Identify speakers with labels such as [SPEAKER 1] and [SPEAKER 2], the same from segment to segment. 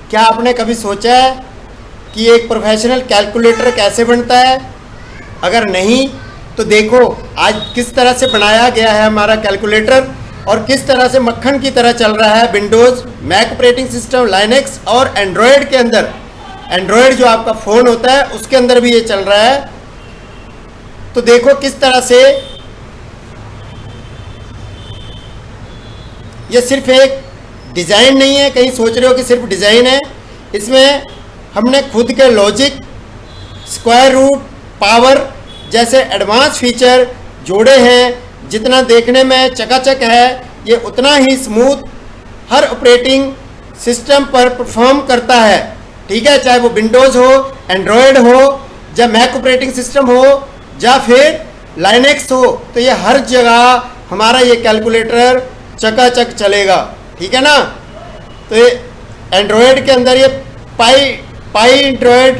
[SPEAKER 1] क्या आपने कभी सोचा है कि एक प्रोफेशनल कैलकुलेटर कैसे बनता है? अगर नहीं तो देखो आज किस तरह से बनाया गया है हमारा कैलकुलेटर और किस तरह से मक्खन की तरह चल रहा है Windows, Mac operating system, Linux और एंड्रॉयड के अंदर। एंड्रॉयड जो आपका फ़ोन होता है उसके अंदर भी ये चल रहा है। तो देखो किस तरह से ये सिर्फ एक डिज़ाइन नहीं है, कहीं सोच रहे हो कि सिर्फ डिज़ाइन है। इसमें हमने खुद के लॉजिक, स्क्वायर रूट, पावर जैसे एडवांस फीचर जोड़े हैं। जितना देखने में चकाचक है ये उतना ही स्मूथ हर ऑपरेटिंग सिस्टम पर परफॉर्म करता है। ठीक है, चाहे वो विंडोज़ हो, एंड्रॉयड हो, या मैक ऑपरेटिंग सिस्टम हो, या फिर लाइनेक्स हो, तो ये हर जगह हमारा ये कैलकुलेटर चकाचक चलेगा। ठीक है ना। तो ये एंड्रॉयड के अंदर ये पाई एंड्रॉयड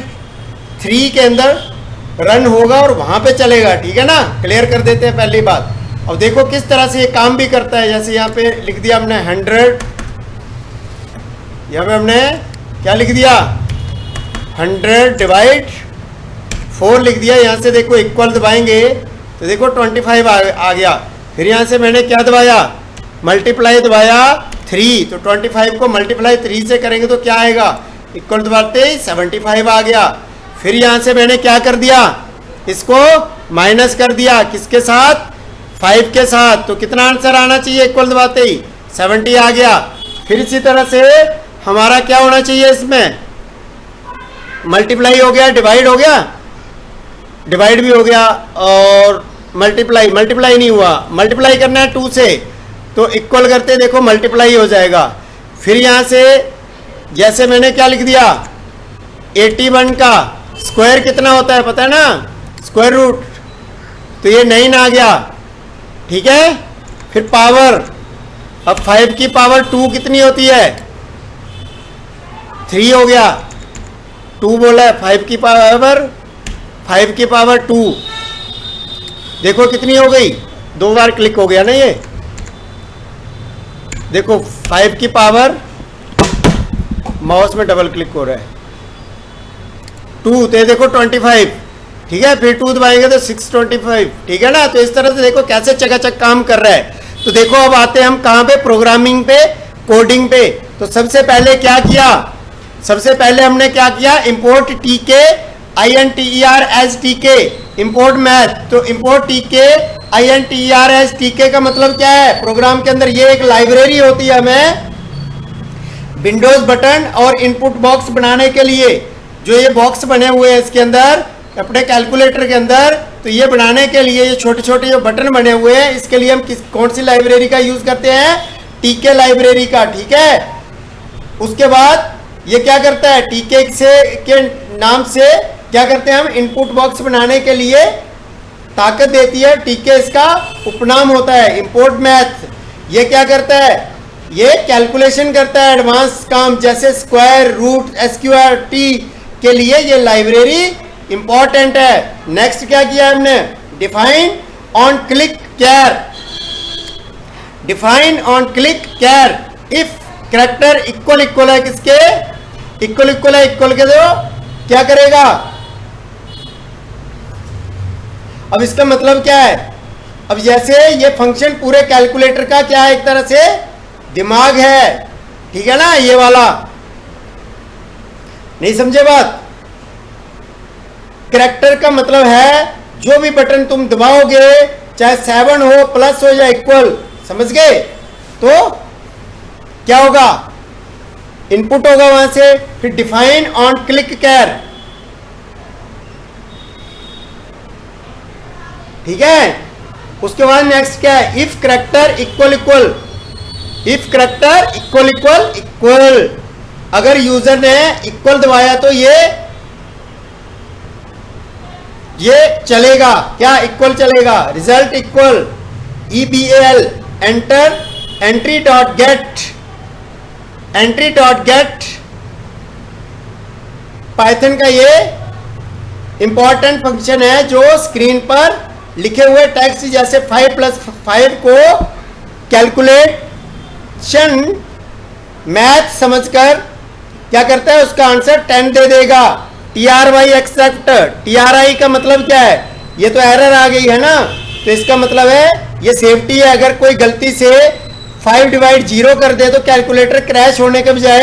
[SPEAKER 1] 3 के अंदर रन होगा और वहाँ पे चलेगा। ठीक है ना, क्लियर कर देते हैं पहली बात। अब देखो किस तरह से ये काम भी करता है। जैसे यहाँ पे लिख दिया हमने 100, यहाँ पे हमने क्या लिख दिया 100 डिवाइड 4 लिख दिया। यहाँ से देखो इक्वल दबाएंगे तो देखो 25 आ गया। फिर यहाँ से मैंने क्या दबाया, मल्टीप्लाई दबाया 3, तो 25 को मल्टीप्लाई 3 से करेंगे तो क्या आएगा, इक्वल दबाते ही 75 आ गया। फिर यहाँ से मैंने क्या कर दिया, इसको माइनस कर दिया, किसके साथ, 5 के साथ। तो कितना आंसर आना चाहिए इक्वल दबाते ही 70 आ गया। फिर इसी तरह से हमारा क्या होना चाहिए, इसमें मल्टीप्लाई हो गया, डिवाइड हो गया, डिवाइड भी हो गया, और मल्टीप्लाई नहीं हुआ, मल्टीप्लाई करना है 2 से, तो इक्वल करते देखो मल्टीप्लाई हो जाएगा। फिर यहाँ से जैसे मैंने क्या लिख दिया 81 का स्क्वायर कितना होता है पता है ना, स्क्वायर रूट, तो ये 9 आ गया। ठीक है, फिर पावर, अब 5 की पावर 2 कितनी होती है, 3 हो गया, 2 बोला है, 5 की पावर 2 देखो कितनी हो गई, 2 बार क्लिक हो गया ना ये, देखो 5 की पावर, माउस में डबल क्लिक हो रहा है, 2 तो देखो 25। ठीक है, फिर 2 दबाएंगे तो 625। ठीक है ना। तो इस तरह से देखो कैसे चकाचक काम कर रहा है। तो देखो अब आते हैं हम कहाँ पे, प्रोग्रामिंग पे, कोडिंग पे। तो सबसे पहले क्या किया, सबसे पहले हमने क्या किया, इंपोर्ट टीके INTER इंपोर्ट मैथ। तो इंपोर्ट टीके INTER का मतलब क्या है, प्रोग्राम के अंदर ये एक लाइब्रेरी होती है हमें विंडोज बटन और इनपुट बॉक्स बनाने के लिए। जो ये बॉक्स बने हुए हैं इसके अंदर अपने कैलकुलेटर के अंदर, तो ये बनाने के लिए ये छोटे छोटे जो बटन बने हुए हैं, इसके लिए हम कौन सी लाइब्रेरी का यूज करते हैं, टीके लाइब्रेरी का। ठीक है, उसके बाद ये क्या करता है, टीके के नाम से क्या करते हैं हम, इनपुट बॉक्स बनाने के लिए ताकत देती है। टीके इसका उपनाम होता है। इंपोर्ट मैथ ये क्या करता है, ये कैलकुलेशन करता है, एडवांस काम जैसे स्क्वायर रूट, SQRT के लिए ये लाइब्रेरी इंपॉर्टेंट है। नेक्स्ट क्या किया हमने, define on click char, define on click char if character equal है, किसके इक्वल है, इक्वल के दो क्या करेगा। अब इसका मतलब क्या है, अब जैसे ये फंक्शन पूरे कैलकुलेटर का क्या है, एक तरह से दिमाग है। ठीक है ना, ये वाला, नहीं समझे बात। कैरेक्टर का मतलब है जो भी बटन तुम दबाओगे, चाहे 7 हो, प्लस हो या इक्वल, समझ गए, तो क्या होगा, इनपुट होगा वहां से। फिर डिफाइन ऑन क्लिक कैर, ठीक है। उसके बाद नेक्स्ट क्या है, if character equal, if character equal, अगर यूजर ने इक्वल दबाया तो ये चलेगा, क्या इक्वल चलेगा, result equal, EBAL entry dot gate Python का ये इंपॉर्टेंट फंक्शन है जो स्क्रीन पर लिखे हुए टेक्स्ट जैसे 5+5 को कैलकुलेशन मैथ समझकर क्या करता है, उसका आंसर 10 दे देगा। TRY एक्सेप्ट, TRI का मतलब क्या है, ये तो एरर आ गई है ना, तो इसका मतलब है ये सेफ्टी है। अगर कोई गलती से 5/0 कर दे तो कैलकुलेटर क्रैश होने के बजाय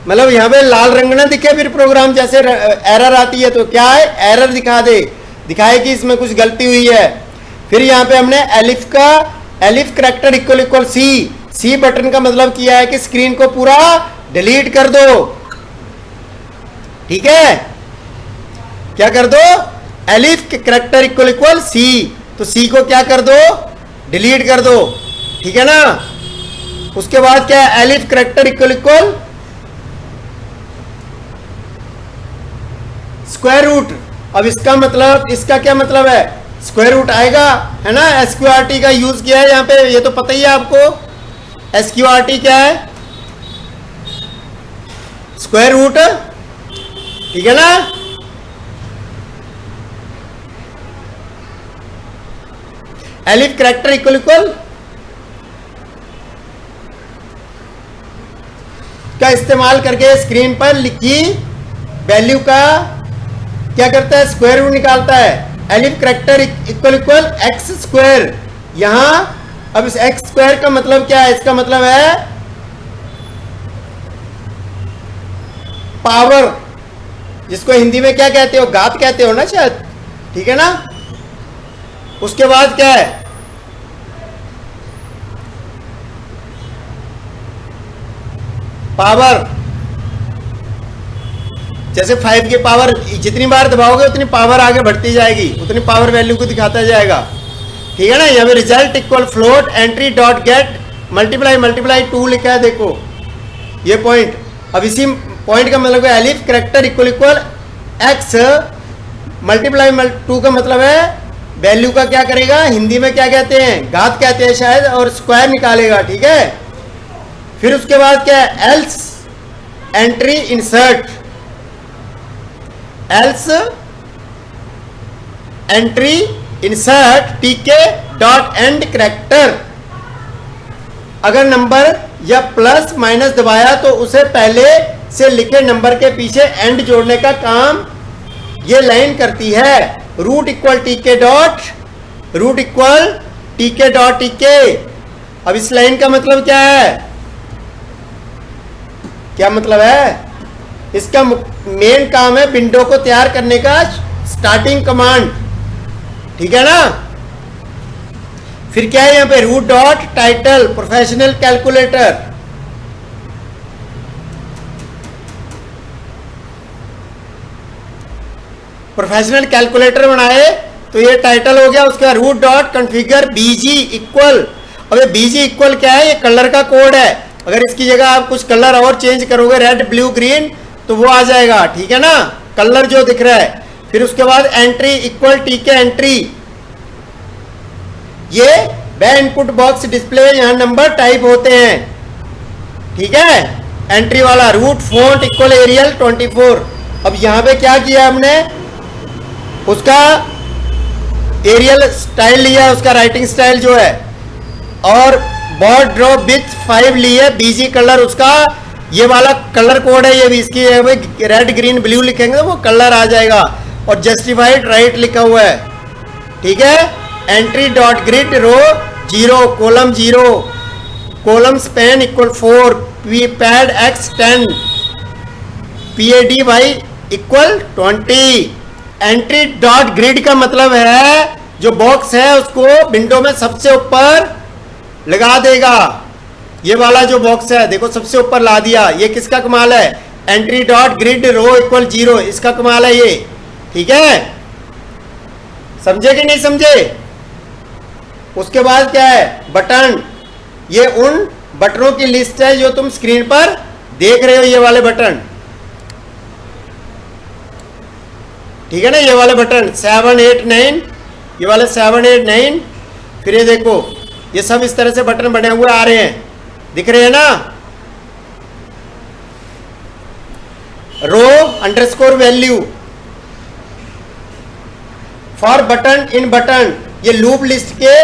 [SPEAKER 1] मतलब यहाँ पे लाल रंग ना दिखे फिर प्रोग्राम जैसे एरर आती है तो क्या है, एरर दिखा दे, दिखाए कि इसमें कुछ गलती हुई है। फिर यहाँ पे हमने elif character equal C button का मतलब किया है कि स्क्रीन को पूरा डिलीट कर दो। ठीक है, क्या कर दो, एलिफ करैक्टर इक्वल सी, तो सी को क्या कर दो, डिलीट कर दो। ठीक है ना। उसके बाद क्या है, elif character equal square root. अब इसका मतलब, इसका क्या मतलब है, स्क्वायर रूट आएगा, है ना। SQRT का यूज किया है यहां पे, ये तो पता ही है आपको। SQRT क्या है, स्क्वायर रूट। ठीक है ना। एलिफ करैक्टर इक्वल का इस्तेमाल करके स्क्रीन पर लिखी वैल्यू का क्या करता है, स्क्वायर रूट निकालता है। Elif character equal x square. यहां अब इस एक्स स्क्वायर का मतलब क्या है, इसका मतलब है पावर, जिसको हिंदी में क्या कहते हो, घात कहते हो ना शायद। ठीक है ना। उसके बाद क्या है, पावर, जैसे 5 की पावर जितनी बार दबाओगे उतनी पावर आगे बढ़ती जाएगी, उतनी पावर वैल्यू को दिखाता जाएगा। ठीक है ना। यहाँ पे result equal float entry dot gate multiply 2 लिखा है, देखो ये पॉइंट। अब इसी पॉइंट का मतलब है elif character equal x multiply 2 का मतलब है वैल्यू का क्या करेगा, हिंदी में क्या कहते हैं, घात कहते हैं शायद, और स्क्वायर निकालेगा। ठीक है। फिर उसके बाद क्या है, else entry insert, else entry insert टीके डॉट एंड करैक्टर। अगर नंबर या प्लस माइनस दबाया तो उसे पहले से लिखे नंबर के पीछे एंड जोड़ने का काम ये लाइन करती है। रूट इक्वल टीके डॉट टीके। अब इस लाइन का मतलब क्या है, क्या मतलब है, इसका मेन काम है विंडो को तैयार करने का स्टार्टिंग कमांड। ठीक है ना। फिर क्या है यहां पे, root dot title professional calculator. Professional calculator बनाए तो ये टाइटल हो गया। उसका root dot configure BG equal. अब ये बीजी इक्वल क्या है, ये कलर का कोड है। अगर इसकी जगह आप कुछ कलर और चेंज करोगे, रेड ब्लू ग्रीन, तो वो आ जाएगा। ठीक है ना, कलर जो दिख रहा है। फिर उसके बाद एंट्री इक्वल टीके एंट्री, ये वह इनपुट बॉक्स डिस्प्ले यहां नंबर टाइप होते हैं। ठीक है। एंट्री वाला रूट फॉन्ट इक्वल एरियल 24। अब यहां पे क्या किया हमने, उसका एरियल स्टाइल लिया, उसका राइटिंग स्टाइल जो है, और बॉर्ड ड्रॉप विथ 5 लिए, बीजी कलर उसका ये वाला कलर कोड है, ये भी इसकी रेड ग्रीन ब्लू लिखेंगे तो वो कलर आ जाएगा। और जस्टिफाइड राइट लिखा हुआ है। ठीक है। एंट्री डॉट ग्रिड रो 0 column 0 column span equal 4 pad x 10 PADY equal 20। Entry dot grid का मतलब है जो बॉक्स है उसको विंडो में सबसे ऊपर लगा देगा। ये वाला जो बॉक्स है देखो सबसे ऊपर ला दिया, ये किसका कमाल है, entry dot grid row equal 0, इसका कमाल है ये। ठीक है, समझे कि नहीं समझे। उसके बाद क्या है, बटन, ये उन बटनों की लिस्ट है जो तुम स्क्रीन पर देख रहे हो, ये वाले बटन। ठीक है ना, ये वाले बटन 7 8 9, ये वाले 7 8 9। फिर ये देखो ये सब इस तरह से बटन बने हुए आ रहे हैं, दिख रहे हैं ना। Row underscore value for button in button, ये लूप लिस्ट के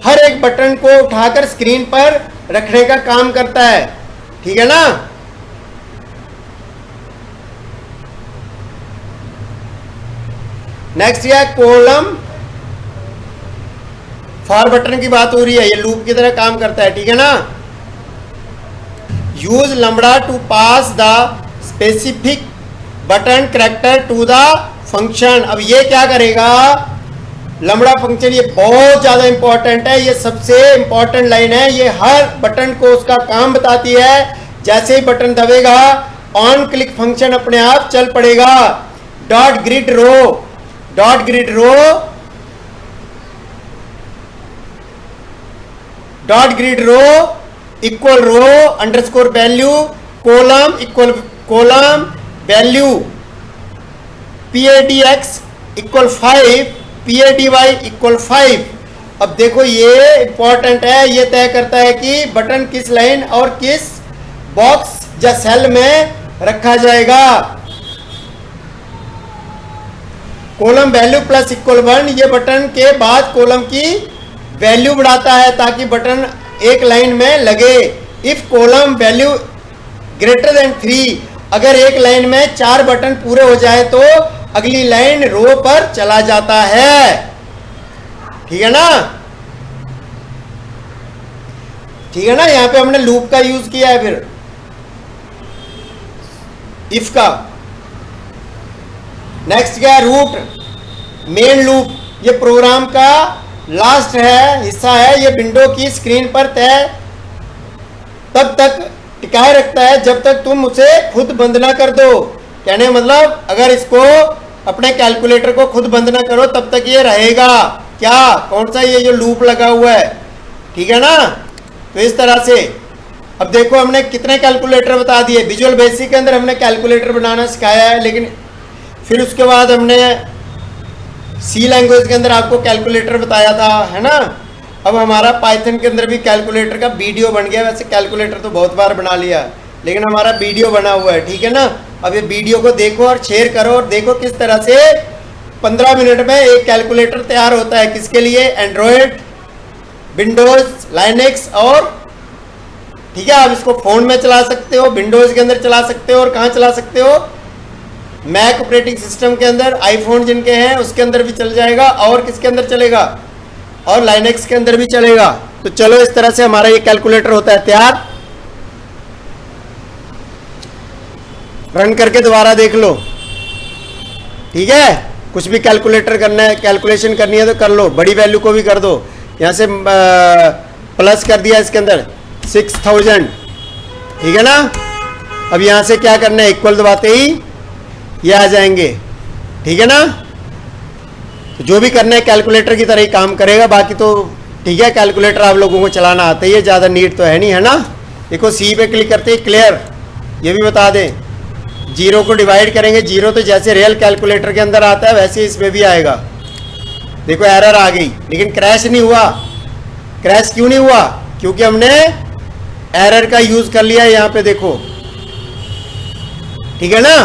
[SPEAKER 1] हर एक बटन को उठाकर स्क्रीन पर रखने का काम करता है। ठीक है ना। नेक्स्ट है कॉलम फॉर बटन की बात हो रही है, ये लूप की तरह काम करता है, ठीक है ना। Use lambda to pass the specific button character to the function. अब ये क्या करेगा, लैम्ब्डा फंक्शन, ये बहुत ज्यादा इंपॉर्टेंट है, ये सबसे इंपॉर्टेंट लाइन है, ये हर बटन को उसका काम बताती है। जैसे ही बटन दबेगा ऑन क्लिक फंक्शन अपने आप चल पड़ेगा। Dot grid row, dot grid row, dot grid row equal row underscore value column equal column value PADX equal 5 PADY equal 5। अब देखो ये इंपॉर्टेंट है, ये तय करता है कि बटन किस लाइन और किस बॉक्स या सेल में रखा जाएगा। कॉलम वैल्यू प्लस इक्वल 1, ये बटन के बाद कॉलम की वैल्यू बढ़ाता है ताकि बटन एक लाइन में लगे। If column value greater than 3, अगर एक लाइन में 4 बटन पूरे हो जाए तो अगली लाइन रो पर चला जाता है, ठीक है ना, ठीक है ना। यहां पे हमने लूप का यूज किया है, फिर इफ का। नेक्स्ट क्या है, रूट मेन लूप, ये प्रोग्राम का लास्ट है हिस्सा है, ये विंडो की स्क्रीन पर तय तब तक टिकाए रखता है जब तक तुम उसे खुद बंद ना कर दो। कहने मतलब अगर इसको अपने कैलकुलेटर को खुद बंद ना करो तब तक ये रहेगा। क्या, कौन सा, ये जो लूप लगा हुआ है, ठीक है ना। तो इस तरह से अब देखो हमने कितने कैलकुलेटर बता दिए। विजुअल बेसिक के अंदर हमने कैलकुलेटर बनाना सिखाया है, लेकिन फिर उसके बाद हमने सी लैंग्वेज के अंदर आपको कैलकुलेटर बताया था, है ना। अब हमारा पाइथन के अंदर भी कैलकुलेटर का वीडियो बन गया। वैसे कैलकुलेटर तो बहुत बार बना लिया, लेकिन हमारा वीडियो बना हुआ है, ठीक है ना। अब ये वीडियो को देखो और शेयर करो और देखो किस तरह से 15 मिनट में एक कैलकुलेटर तैयार होता है। किसके लिए, एंड्रॉयड, विंडोज, लाइनेक्स और, ठीक है, आप इसको फोन में चला सकते हो, विंडोज के अंदर चला सकते हो और कहाँ चला सकते हो, मैक ऑपरेटिंग सिस्टम के अंदर, आईफोन जिनके हैं उसके अंदर भी चल जाएगा, और किसके अंदर चलेगा, और लाइनेक्स के अंदर भी चलेगा। तो चलो इस तरह से हमारा ये कैलकुलेटर होता है तैयार। रन करके दोबारा देख लो, ठीक है। कुछ भी कैलकुलेटर करना है, कैलकुलेशन करनी है तो कर लो, बड़ी वैल्यू को भी कर दो। यहाँ से प्लस कर दिया इसके अंदर 6000, ठीक है ना। अब यहाँ से क्या करना है, इक्वल दबाते ही ये आ जाएंगे, ठीक है ना। तो जो भी करना है कैलकुलेटर की तरह ही काम करेगा, बाकी तो ठीक है, कैलकुलेटर आप लोगों को चलाना आता ही है, ज़्यादा नीड तो है नहीं, है ना। देखो सी पे क्लिक करते ही क्लियर, ये भी बता दें, जीरो को डिवाइड करेंगे, जीरो तो जैसे रियल कैलकुलेटर के अंदर आता है वैसे इसमें भी आएगा। देखो एरर आ गई, लेकिन क्रैश नहीं हुआ। क्रैश क्यों नहीं हुआ, क्योंकि हमने एरर का यूज कर लिया है यहाँ पे, देखो, ठीक है ना।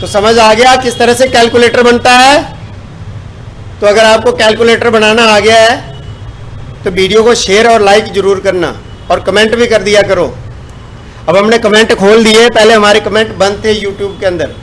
[SPEAKER 1] तो समझ आ गया किस तरह से कैलकुलेटर बनता है। तो अगर आपको कैलकुलेटर बनाना आ गया है तो वीडियो को शेयर और लाइक जरूर करना, और कमेंट भी कर दिया करो। अब हमने कमेंट खोल दिए, पहले हमारे कमेंट बंद थे यूट्यूब के अंदर,